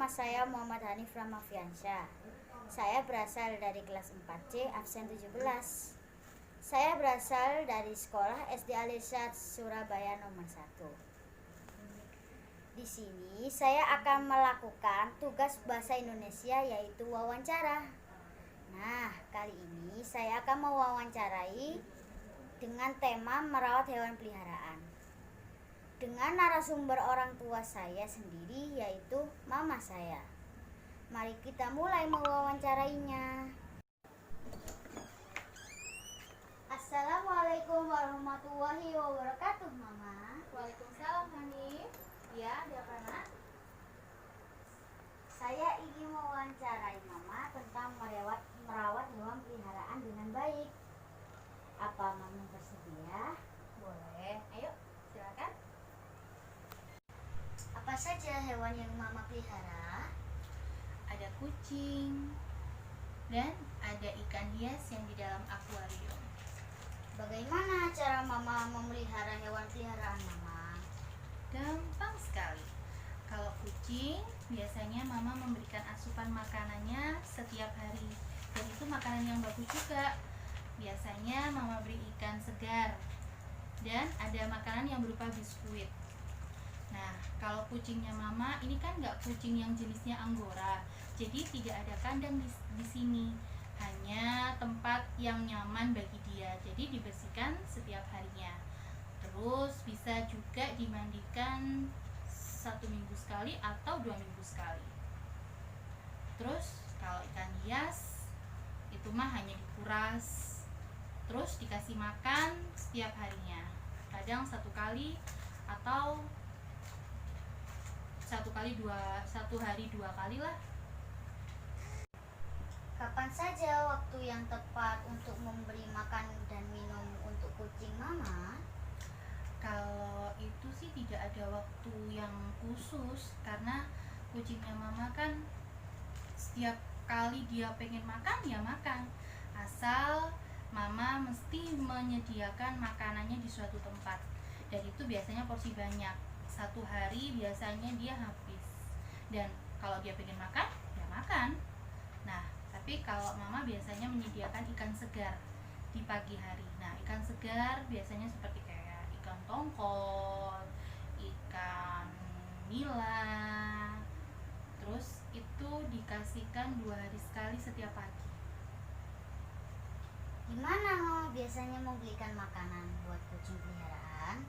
nama saya Muhammad Hanif Ramafiansyah. Saya berasal dari kelas 4C, absen 17. Saya berasal dari sekolah SD Al-Irsyad Surabaya nomor 1. Di sini saya akan melakukan tugas bahasa Indonesia yaitu wawancara. Nah, kali ini saya akan mewawancarai dengan tema merawat hewan peliharaan. Dengan narasumber orang tua saya sendiri yaitu mama saya. Mari kita mulai mewawancarainya. Assalamualaikum warahmatullahi wabarakatuh, Mama. Waalaikumsalam, Hanif. Ya, ada apa, Nak? Saya ingin mewawancarai Mama tentang merawat hewan peliharaan dengan baik. Apa Mama bersedia? Boleh. Ayo, silakan. Apa saja hewan yang Mama pelihara? Ada kucing dan ada ikan hias yang di dalam akuarium. Bagaimana cara Mama memelihara hewan peliharaan Mama? Gampang sekali. Kalau kucing, biasanya Mama memberikan asupan makanannya setiap hari. Dan itu makanan yang bagus juga. Biasanya Mama beri ikan segar. Dan ada makanan yang berupa biskuit. Nah, kalau kucingnya Mama, ini kan nggak kucing yang jenisnya Anggora. Jadi tidak ada kandang di sini. Hanya tempat yang nyaman bagi dia. Jadi dibersihkan setiap harinya. Terus bisa juga dimandikan 1 minggu sekali atau 2 minggu sekali. Terus kalau ikan hias itu mah hanya dikuras, terus dikasih makan setiap harinya. Kadang 1 kali atau 1 hari 2 kali lah. Kapan saja waktu yang tepat untuk memberi makan dan minum untuk kucing Mama? Kalau itu sih tidak ada waktu yang khusus, karena kucingnya Mama kan setiap kali dia pengen makan ya makan, asal Mama mesti menyediakan makanannya di suatu tempat, dan itu biasanya porsi banyak. 1 hari biasanya dia habis, dan kalau dia pengen makan ya makan. Nah, tapi kalau Mama biasanya menyediakan ikan segar di pagi hari. Nah, ikan segar biasanya seperti kayak ikan tongkol, ikan nila. Terus itu dikasihkan 2 hari sekali setiap pagi. Gimana Mama biasanya membelikan makanan buat kucing peliharaan?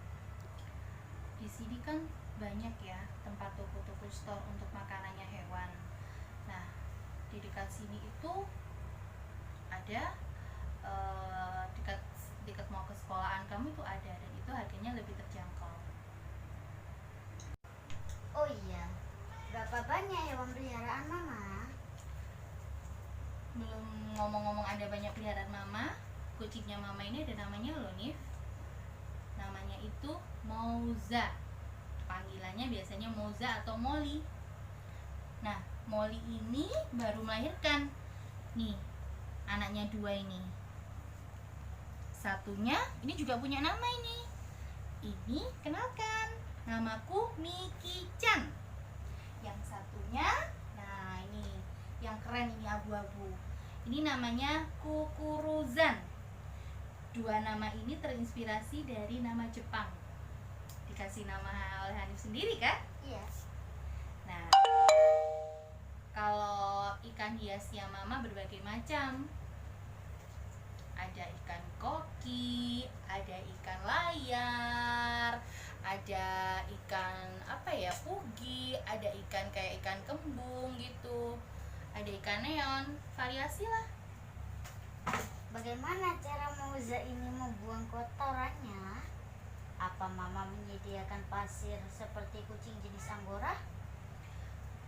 Di sini kan banyak ya tempat toko-toko store untuk makanannya hewan. Nah, di dekat sini itu ada dekat mau ke sekolahan kamu itu ada, dan itu harganya lebih terjangkau. Oh iya, berapa banyak hewan peliharaan Mama? Belum ngomong-ngomong ada banyak peliharaan Mama, kucingnya Mama ini ada namanya loh, Nif. Namanya itu Moza. Panggilannya biasanya Moza atau Molly. Nah, Molly ini baru melahirkan. Nih, anaknya 2 ini. Satunya ini juga punya nama ini. Ini kenalkan, namaku Miki Chan. Yang satunya, nah ini yang keren, ini abu-abu. Ini namanya Kukuruzan. 2 nama ini terinspirasi dari nama Jepang. Dikasih nama oleh Hanif sendiri kan? Iya. Nah, kalau ikan hiasnya Mama berbagai macam. Ada ikan koki, ada ikan layar, ada ikan pugi, ada ikan kayak ikan kembung gitu, ada ikan neon, variasi lah. Bagaimana cara Moza ini membuang kotorannya? Apa Mama menyediakan pasir seperti kucing jenis Anggora?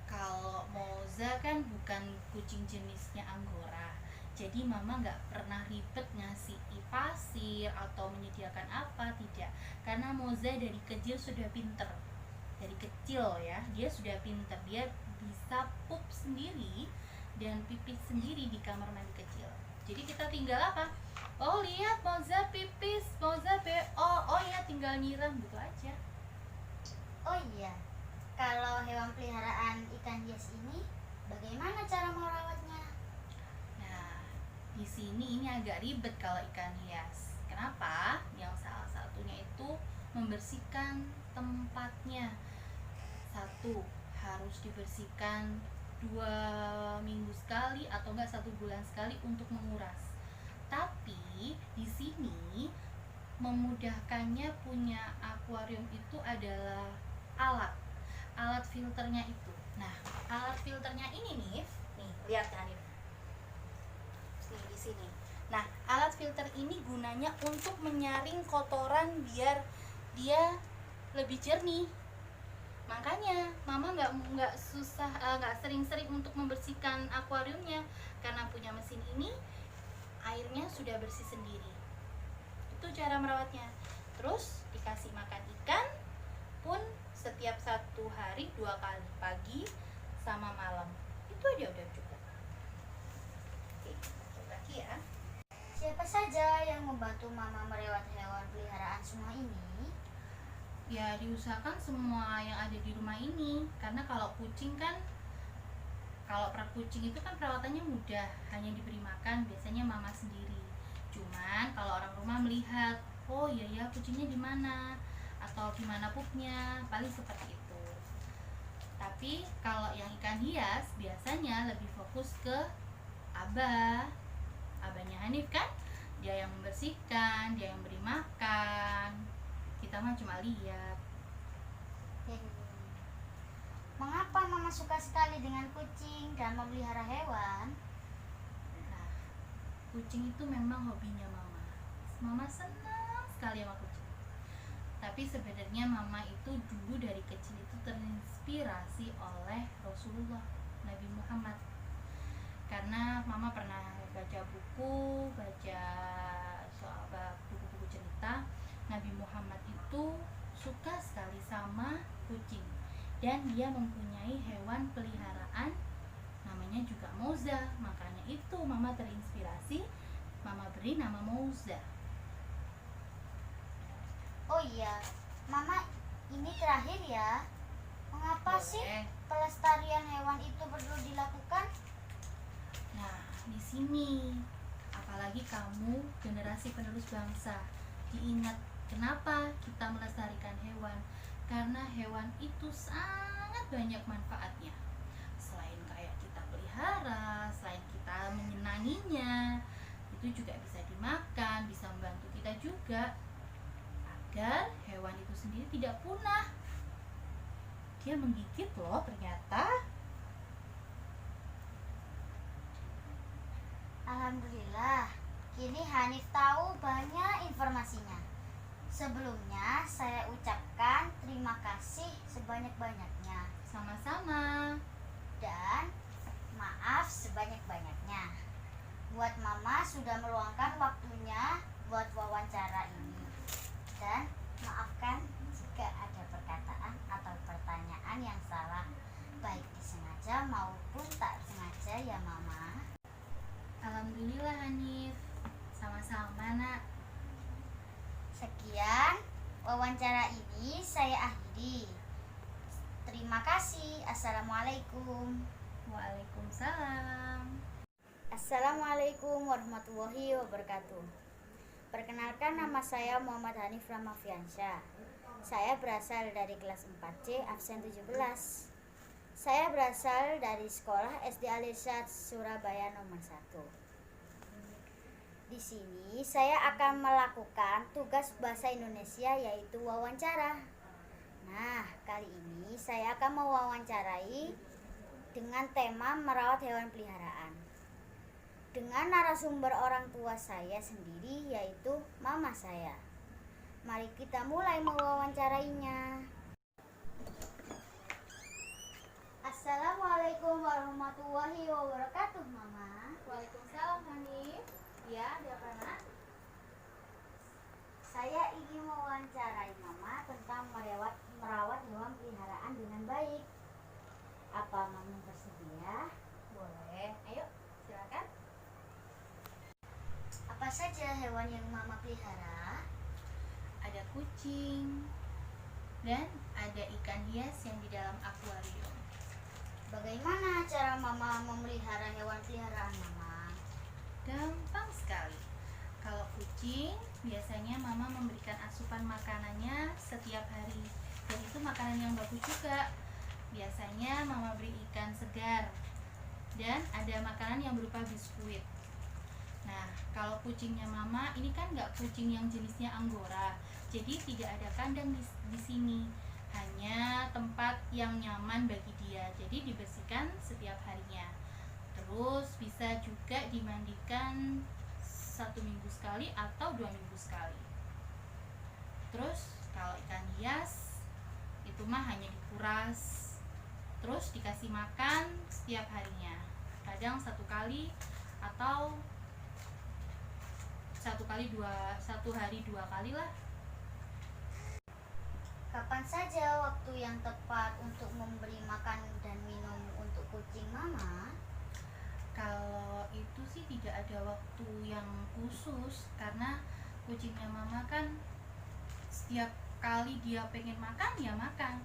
Kalau Moza kan bukan kucing jenisnya Anggora, jadi Mama nggak pernah ribet ngasih pasir atau menyediakan apa, tidak. Karena Moza dari kecil sudah pinter. Dari kecil ya, dia sudah pinter. Dia bisa pup sendiri dan pipis sendiri di kamar mandi kecil. Jadi kita tinggal apa? Oh lihat Moza pipis, Moza BO, oh ya tinggal nyiram gitu aja. Oh iya, Kalau hewan peliharaan ikan hias ini, bagaimana cara merawatnya? Nah, di sini ini agak ribet kalau ikan hias. Kenapa? Yang salah satunya itu membersihkan tempatnya. Satu, harus dibersihkan 2 minggu sekali atau enggak 1 bulan sekali untuk menguras. Tapi di sini memudahkannya punya akuarium itu adalah alat filternya itu. Nah, alat filternya ini nih lihat kan nih di sini. Nah, alat filter ini gunanya untuk menyaring kotoran biar dia lebih jernih. Makanya mama nggak susah, nggak sering-sering untuk membersihkan akuariumnya karena punya mesin ini, airnya sudah bersih sendiri. Itu cara merawatnya. Terus dikasih makan ikan pun setiap 1 hari 2 kali, pagi sama malam. Itu aja udah cukup. Oke, coba lagi ya. Siapa saja yang membantu mama merawat hewan peliharaan semua ini? Ya diusahakan semua yang ada di rumah ini, karena kalau kucing kan, kalau kucing itu kan perawatannya mudah, hanya diberi makan biasanya mama sendiri. Cuman kalau orang rumah melihat, oh iya ya kucingnya di mana atau gimana pupnya, paling seperti itu. Tapi kalau yang ikan hias biasanya lebih fokus ke abahnya Hanif kan, dia yang membersihkan, dia yang beri makan, kita mah cuma lihat. Mengapa mama suka sekali dengan kucing dan memelihara hewan? Nah, kucing itu memang hobinya mama. Mama senang sekali sama kucing. Tapi sebenarnya mama itu dulu dari kecil itu terinspirasi oleh Rasulullah Nabi Muhammad. Karena mama pernah baca soal buku-buku cerita, Nabi Muhammad itu suka sekali sama kucing. Dan dia mempunyai hewan peliharaan namanya juga Moza. Makanya itu mama terinspirasi, mama beri nama Moza. Oh iya, mama, ini terakhir ya. Mengapa sih pelestarian hewan itu perlu dilakukan? Nah, di sini apalagi kamu generasi penerus bangsa, diingat kenapa kita melestarikan hewan? Karena hewan itu sangat banyak manfaatnya. Selain kayak kita pelihara, selain kita menyenanginya, itu juga bisa dimakan, bisa membantu kita juga agar hewan itu sendiri tidak punah. Dia menggigit loh ternyata. Alhamdulillah, kini Hanif tahu banyak informasinya. Sebelumnya saya ucapkan terima kasih sebanyak-banyaknya. Sama-sama. Dan maaf sebanyak-banyaknya buat mama sudah meluangkan waktunya buat wawancara ini. Dan maafkan jika ada perkataan atau pertanyaan yang salah, baik disengaja maupun tak sengaja ya mama. Alhamdulillah Hanif. Sama-sama nak. Sekian wawancara ini saya akhiri. Terima kasih. Assalamualaikum. Waalaikumsalam. Assalamualaikum warahmatullahi wabarakatuh. Perkenalkan, nama saya Muhammad Hanif Ramafiansyah. Saya berasal dari kelas 4C absen 17. Saya berasal dari sekolah SD Al-Irsyad Surabaya nomor 1. Di sini saya akan melakukan tugas bahasa Indonesia yaitu wawancara. Nah, kali ini saya akan mewawancarai dengan tema merawat hewan peliharaan. Dengan narasumber orang tua saya sendiri yaitu mama saya. Mari kita mulai mewawancarainya. Assalamualaikum warahmatullahi wabarakatuh, mama. Waalaikumsalam Hanif. Ya, ada apa nak? Saya ingin mewawancarai mama tentang merawat hewan peliharaan dengan baik. Apa mama bersedia? Boleh. Ayo, silakan. Apa saja hewan yang mama pelihara? Ada kucing, dan ada ikan hias yang di dalam akuarium. Bagaimana cara Mama memelihara hewan peliharaan Mama? Gampang sekali. Kalau kucing, biasanya Mama memberikan asupan makanannya setiap hari, dan itu makanan yang bagus juga. Biasanya Mama beri ikan segar, dan ada makanan yang berupa biskuit. Nah, kalau kucingnya Mama, ini kan nggak kucing yang jenisnya Anggora, jadi tidak ada kandang di sini, hanya tempat yang nyaman bagi dia. Jadi dibersihkan setiap harinya. Terus bisa juga dimandikan 1 minggu sekali atau 2 minggu sekali. Terus kalau ikan hias itu mah hanya dikuras, terus dikasih makan setiap harinya. Kadang 1 kali atau 1 hari 2 kali lah. Kapan saja waktu yang tepat untuk memberi makan dan minum untuk kucing Mama? Kalau itu sih tidak ada waktu yang khusus, karena kucingnya Mama kan setiap kali dia pengen makan ya makan,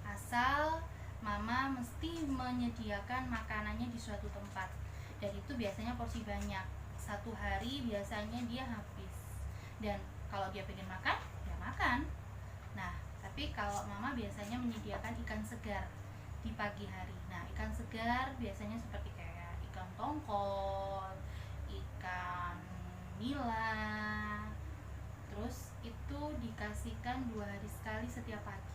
asal Mama mesti menyediakan makanannya di suatu tempat, dan itu biasanya porsi banyak. 1 hari biasanya dia habis, dan kalau dia pengen makan ya makan. Nah, tapi kalau Mama biasanya menyediakan ikan segar di pagi hari. Nah, ikan segar biasanya seperti kayak ikan tongkol, ikan nila. Terus itu dikasihkan 2 hari sekali setiap pagi.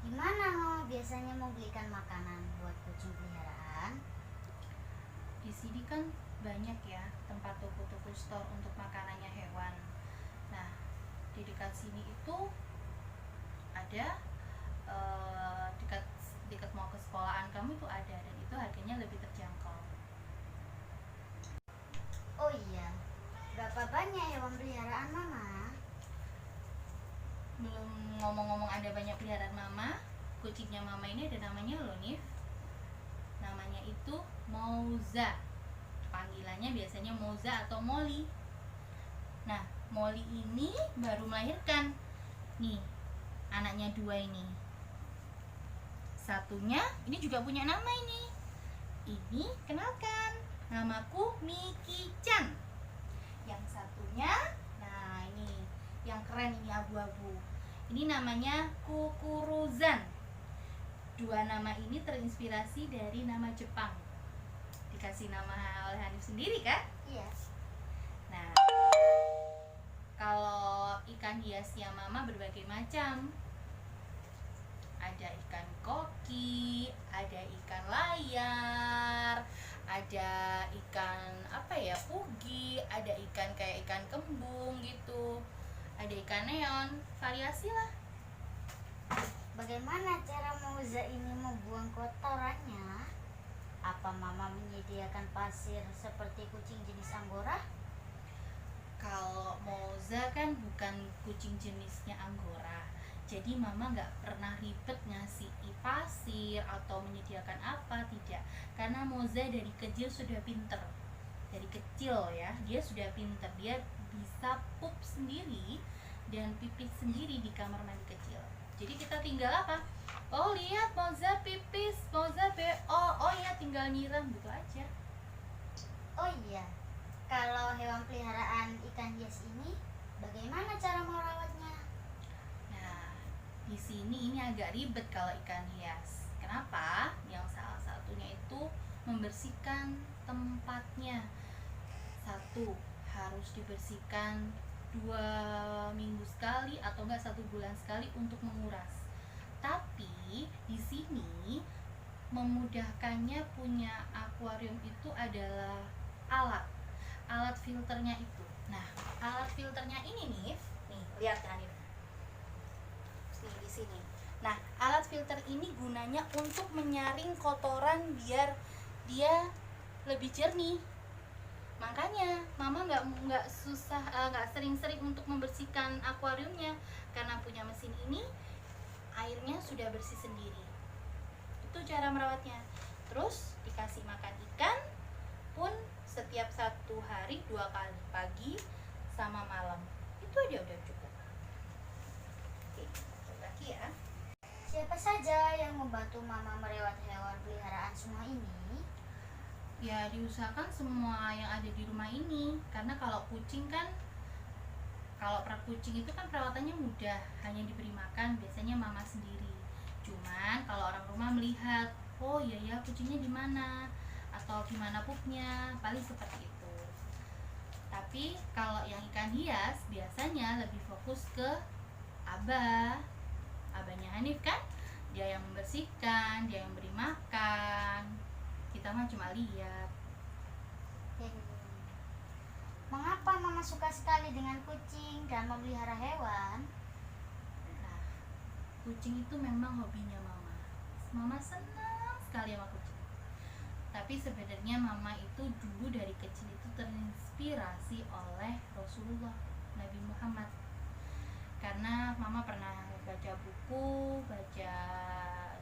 Gimana Mama biasanya mau belikan makanan buat kucing peliharaan? Di sini kan banyak ya tempat toko-toko store untuk makanannya hewan. Nah, di dekat sini itu ada dekat mau ke sekolahan kamu itu ada, dan itu harganya lebih terjangkau. Oh iya, berapa banyak hewan peliharaan Mama? Belum ngomong-ngomong ada banyak peliharaan Mama, kucingnya Mama ini ada namanya Lonif. Namanya itu Moza. Panggilannya biasanya Moza atau Molly. Nah, Molly ini baru melahirkan. Nih, anaknya 2 ini. Satunya ini juga punya nama ini. Ini kenalkan, namaku Miki-chan. Yang satunya, nah ini yang keren, ini abu-abu. Ini namanya Kukuruzan. 2 nama ini terinspirasi dari nama Jepang. Dikasih nama oleh Hanif sendiri kan? Iya. Nah, kalau ikan hiasnya Mama berbagai macam. Ada ikan koki, ada ikan layar, ada ikan ugi, ada ikan kayak ikan kembung gitu, ada ikan neon, variasi lah. Bagaimana cara Moza ini membuang kotorannya? Apa Mama menyediakan pasir seperti kucing jenis Anggora? Kalau Moza kan bukan kucing jenisnya Anggora, jadi Mama nggak pernah ribet ngasih pasir atau menyediakan apa, tidak. Karena Moza dari kecil sudah pinter. Dari kecil ya, dia sudah pinter. Dia bisa pup sendiri dan pipis sendiri di kamar mandi kecil. Jadi kita tinggal apa? Oh lihat Moza pipis, Moza oh ya tinggal nyiram gitu aja. Oh iya, kalau hewan peliharaan ikan hias ini, bagaimana cara merawatnya? Nah, di sini ini agak ribet kalau ikan hias. Kenapa? Yang salah satunya itu membersihkan tempatnya. 1, harus dibersihkan 2 minggu sekali atau enggak 1 bulan sekali untuk menguras. Tapi di sini memudahkannya punya akuarium itu adalah alat filternya itu. Nah, alat filternya ini nih lihat kan nih di sini. Nah, alat filter ini gunanya untuk menyaring kotoran biar dia lebih jernih. Makanya Mama nggak sering-sering untuk membersihkan akuariumnya, karena punya mesin ini airnya sudah bersih sendiri. Itu cara merawatnya. Terus dikasih makan ikan pun setiap 1 hari 2 kali, pagi sama malam. Itu aja udah cukup. Iya. Siapa saja yang membantu Mama merawat hewan peliharaan semua ini? Ya diusahakan semua yang ada di rumah ini, karena kalau kucing kan, kalau kucing itu kan perawatannya mudah, hanya diberi makan biasanya mama sendiri. Cuman kalau orang rumah melihat, oh iya ya kucingnya di mana atau gimana pupnya, paling seperti itu. Tapi kalau yang ikan hias biasanya lebih fokus ke abahnya Hanif kan, dia yang membersihkan, dia yang beri makan, kita mah cuma lihat. Mengapa Mama suka sekali dengan kucing dan memelihara hewan? Nah, kucing itu memang hobinya mama. Mama senang sekali sama kucing. Tapi sebenarnya mama itu dulu dari kecil itu terinspirasi oleh Rasulullah Nabi Muhammad. Karena mama pernah baca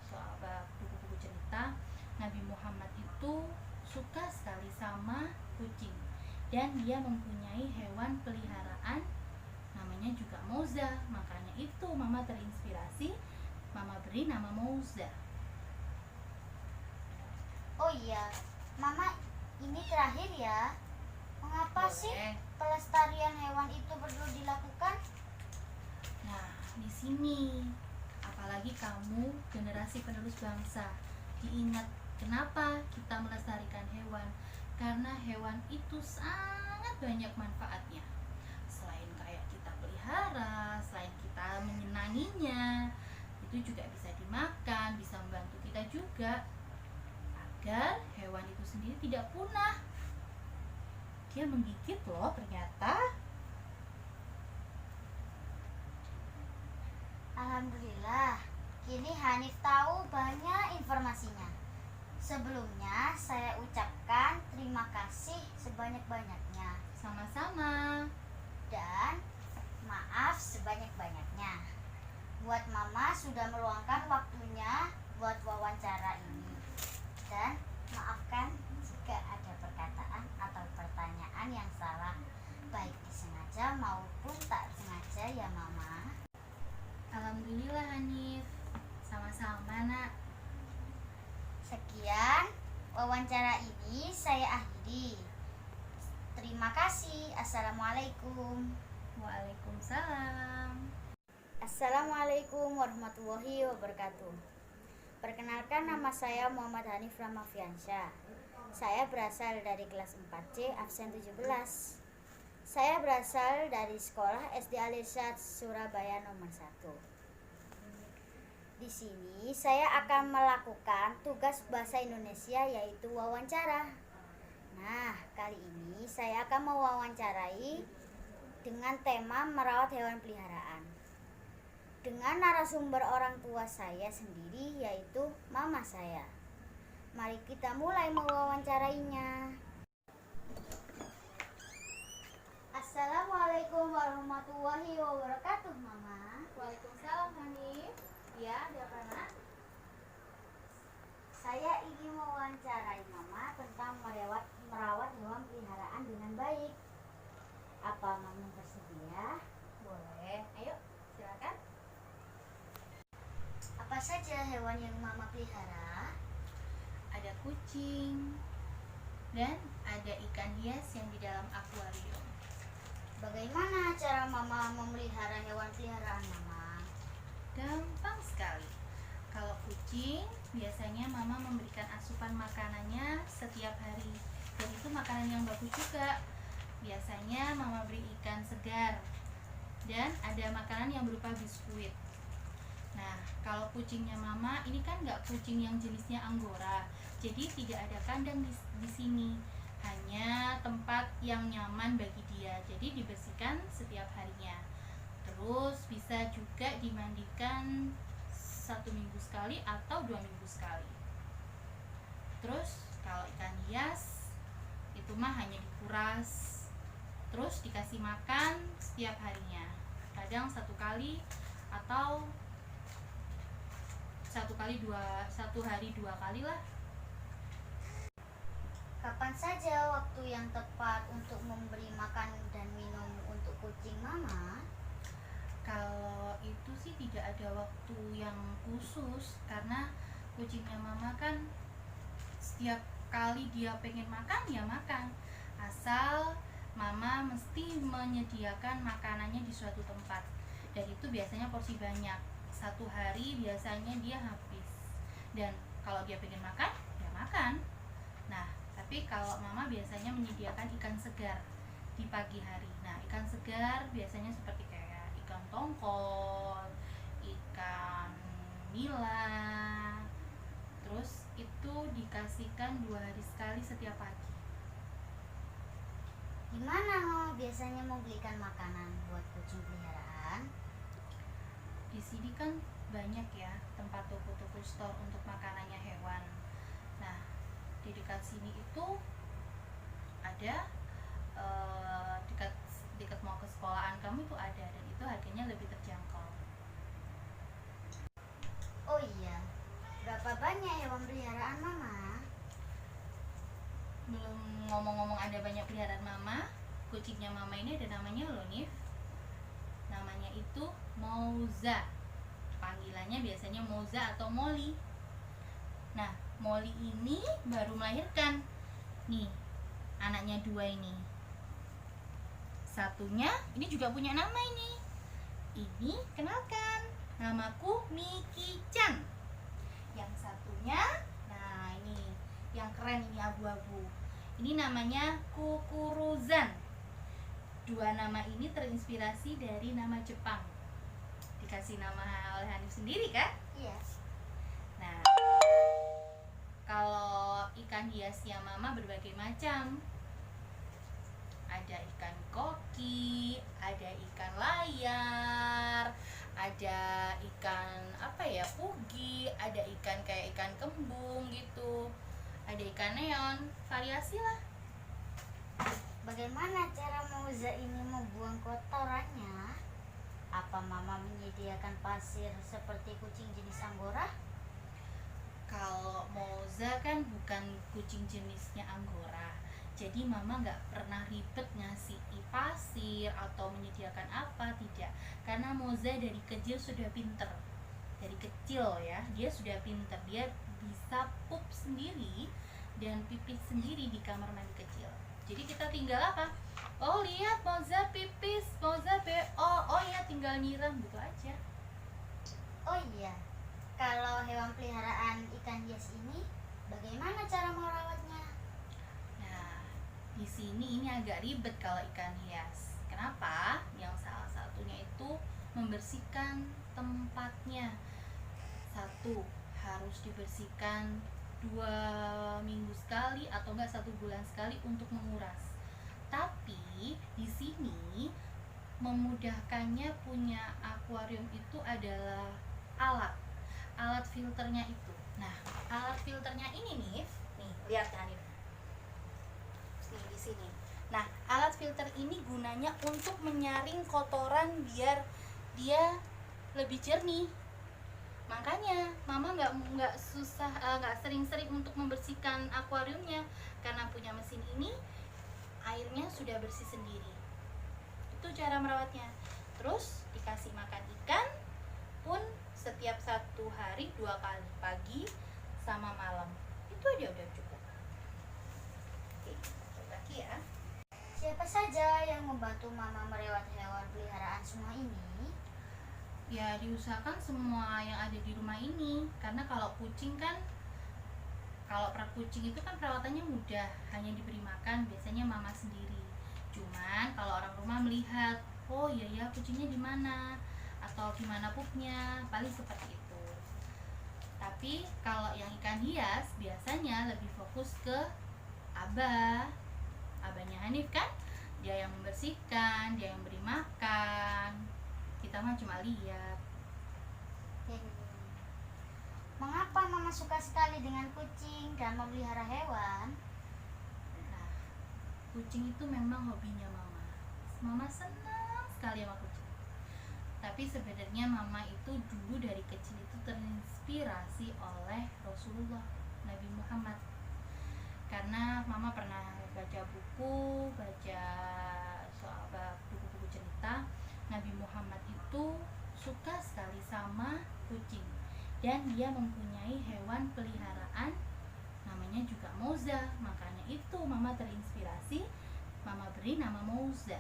soal buku-buku cerita, Nabi Muhammad itu suka sekali sama kucing. Dan dia mempunyai hewan peliharaan namanya juga Moza. Makanya itu mama terinspirasi, mama beri nama Moza. Oh iya, Mama, ini terakhir ya. Mengapa sih pelestarian hewan itu perlu dilakukan? Nah, di sini apalagi kamu generasi penerus bangsa, diingat kenapa kita melestarikan hewan? Karena hewan itu sangat banyak manfaatnya. Selain kayak kita pelihara, selain kita menyenanginya, itu juga bisa dimakan, bisa membantu kita juga agar hewan itu sendiri tidak punah. Dia menggigit loh ternyata. Alhamdulillah, kini Hanif tahu banyak informasinya. Sebelumnya saya ucapkan terima kasih sebanyak-banyaknya. Sama-sama. Dan maaf sebanyak-banyaknya buat Mama sudah meluangkan waktunya buat wawancara ini. Dan maafkan jika ada perkataan atau pertanyaan yang salah, baik disengaja maupun tak sengaja ya Mama. Alhamdulillah Hanif. Sama-sama nak. Sekian wawancara ini saya akhiri. Terima kasih. Assalamualaikum. Waalaikumsalam. Assalamualaikum warahmatullahi wabarakatuh. Perkenalkan, nama saya Muhammad Hanif Ramafiansyah. Saya berasal dari kelas 4C absen 17. Saya berasal dari sekolah SD Al-Irsyad Surabaya nomor 1. Di sini saya akan melakukan tugas bahasa Indonesia yaitu wawancara. Nah, kali ini saya akan mewawancarai dengan tema merawat hewan peliharaan. Dengan narasumber orang tua saya sendiri yaitu mama saya. Mari kita mulai mewawancarainya. Assalamualaikum warahmatullahi wabarakatuh, Mama. Waalaikumsalam Hanif. Ya, ada apa nak? Saya ingin mewawancarai Mama tentang merawat hewan peliharaan dengan baik. Apa Mama bersedia? Boleh. Ayo, silakan. Apa saja hewan yang Mama pelihara? Ada kucing dan ada ikan hias yang di dalam akuarium. Bagaimana cara Mama memelihara hewan peliharaan Mama? Gampang sekali. Kalau kucing, biasanya mama memberikan asupan makanannya setiap hari. Dan itu makanan yang bagus juga. Biasanya mama beri ikan segar. Dan ada makanan yang berupa biskuit. Nah, kalau kucingnya mama, ini kan nggak kucing yang jenisnya Anggora. Jadi tidak ada kandang di sini. Hanya tempat yang nyaman bagi dia. Jadi dibersihkan setiap harinya. Terus bisa juga dimandikan 1 minggu sekali atau 2 minggu sekali. Terus kalau ikan hias itu mah hanya dikuras, terus dikasih makan setiap harinya. Kadang 1 kali atau 1 hari 2 kali lah. Kapan saja waktu yang tepat untuk memberi makan dan minum untuk kucing Mama? Kalau itu sih tidak ada waktu yang khusus, karena kucingnya mama kan setiap kali dia pengen makan ya makan, asal mama mesti menyediakan makanannya di suatu tempat, dan itu biasanya porsi banyak. Satu hari biasanya dia habis, dan kalau dia pengen makan ya makan. Nah, tapi kalau mama biasanya menyediakan ikan segar di pagi hari. Nah, ikan segar biasanya seperti kayak ikan tongkol, ikan nila. Terus itu dikasihkan 2 hari sekali setiap pagi. Gimana Mama biasanya mau belikan makanan buat kucing peliharaan? Di sini kan banyak ya tempat toko-toko store untuk makanannya hewan. Nah, di dekat sini itu ada dekat dekat mau ke sekolahan kamu itu ada, dan itu harganya lebih terjangkau. Oh iya, berapa banyak hewan peliharaan Mama? Belum ngomong-ngomong ada banyak peliharaan mama, kucingnya mama ini ada namanya loh, Nif. Namanya itu Moza. Panggilannya biasanya Moza atau Molly. Nah, Molly ini baru melahirkan. Nih, anaknya 2 ini. Satunya ini juga punya nama ini. Ini kenalkan, namaku Miki-chan. Yang satunya, nah ini yang keren, ini abu-abu. Ini namanya Kukuruzan. 2 nama ini terinspirasi dari nama Jepang. Dikasih nama oleh Hanif sendiri kan? Iya. Nah, kalau ikan hiasnya mama berbagai macam. Ada ikan koki, ada ikan layar, ada ikan pugi, ada ikan kayak ikan kembung gitu, ada ikan neon, variasi lah. Bagaimana cara Moza ini membuang kotorannya? Apa Mama menyediakan pasir seperti kucing jenis Anggora? Kalau Moza kan bukan kucing jenisnya Anggora, jadi mama nggak pernah ribet ngasih pasir atau menyediakan apa, tidak. Karena Moza dari kecil sudah pinter. Dari kecil ya, dia sudah pinter. Dia bisa pup sendiri dan pipis sendiri di kamar mandi kecil. Jadi kita tinggal apa? Oh lihat Moza pipis, Moza oh ya tinggal nyiram gitu aja. Oh iya, kalau hewan peliharaan ikan hias ini, bagaimana cara merawatnya? Nah, di sini ini agak ribet kalau ikan hias. Kenapa? Yang salah satunya itu membersihkan tempatnya. 1, harus dibersihkan 2 minggu sekali atau enggak 1 bulan sekali untuk menguras. Tapi di sini memudahkannya punya akuarium itu adalah alat filternya itu. Nah, alat filternya ini nih lihat kan nih di sini. Nah, alat filter ini gunanya untuk menyaring kotoran biar dia lebih jernih. Makanya mama nggak sering-sering untuk membersihkan akuariumnya, karena punya mesin ini airnya sudah bersih sendiri. Itu cara merawatnya. Terus dikasih makan ikan pun setiap 1 hari 2 kali, pagi sama malam. Itu aja udah cukup. Oke, lanjut lagi ya. Siapa saja yang membantu Mama merawat hewan peliharaan semua ini? Ya diusahakan semua yang ada di rumah ini, karena kalau kucing kan, kalau kucing itu kan perawatannya mudah, hanya diberi makan biasanya mama sendiri. Cuman kalau orang rumah melihat, oh iya ya kucingnya di mana atau gimana pupnya, paling seperti itu. Tapi kalau yang ikan hias biasanya lebih fokus ke abahnya Hanif kan, dia yang membersihkan, dia yang beri makan, kita mah cuma lihat. Mengapa Mama suka sekali dengan kucing dan memelihara hewan? Nah, kucing itu memang hobinya mama. Mama senang sekali sama kucing. Tapi sebenarnya mama itu dulu dari kecil itu terinspirasi oleh Rasulullah, Nabi Muhammad. Karena mama pernah baca soal buku-buku cerita, Nabi Muhammad itu suka sekali sama kucing. Dan dia mempunyai hewan peliharaan namanya juga Moza. Makanya itu Mama terinspirasi, Mama beri nama Moza.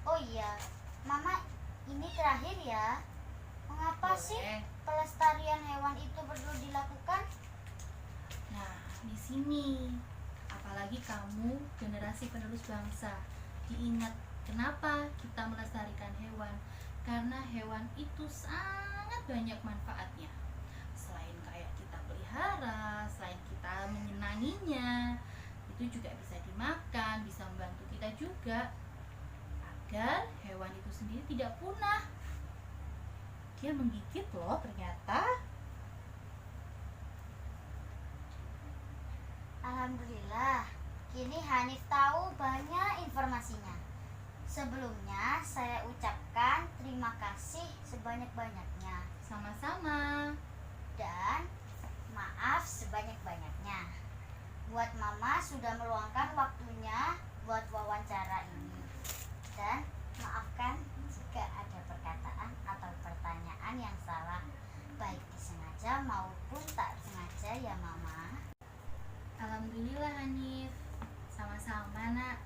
Oh iya, Mama, ini terakhir ya. Mengapa sih Boleh. pelestarian hewan itu perlu dilakukan? Nah, di sini apalagi kamu generasi penerus bangsa, diingat kenapa kita melestarikan hewan? Karena hewan itu sangat banyak manfaatnya. Selain kayak kita pelihara, selain kita menyenanginya, itu juga bisa dimakan, bisa membantu kita juga agar hewan itu sendiri tidak punah. Dia menggigit loh ternyata. Alhamdulillah, kini Hanif tahu banyak informasinya. Sebelumnya saya ucapkan terima kasih sebanyak-banyaknya Sama-sama. dan maaf sebanyak-banyaknya buat Mama sudah meluangkan waktunya buat wawancara ini. Dan maafkan jika ada perkataan atau pertanyaan yang salah, baik disengaja maupun tak sengaja ya Mama. Alhamdulillah Hanif. Sama-sama nak.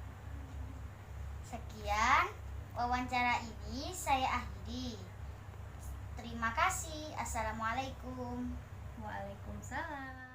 Sekian wawancara ini saya akhiri. Terima kasih. Assalamualaikum. Waalaikumsalam.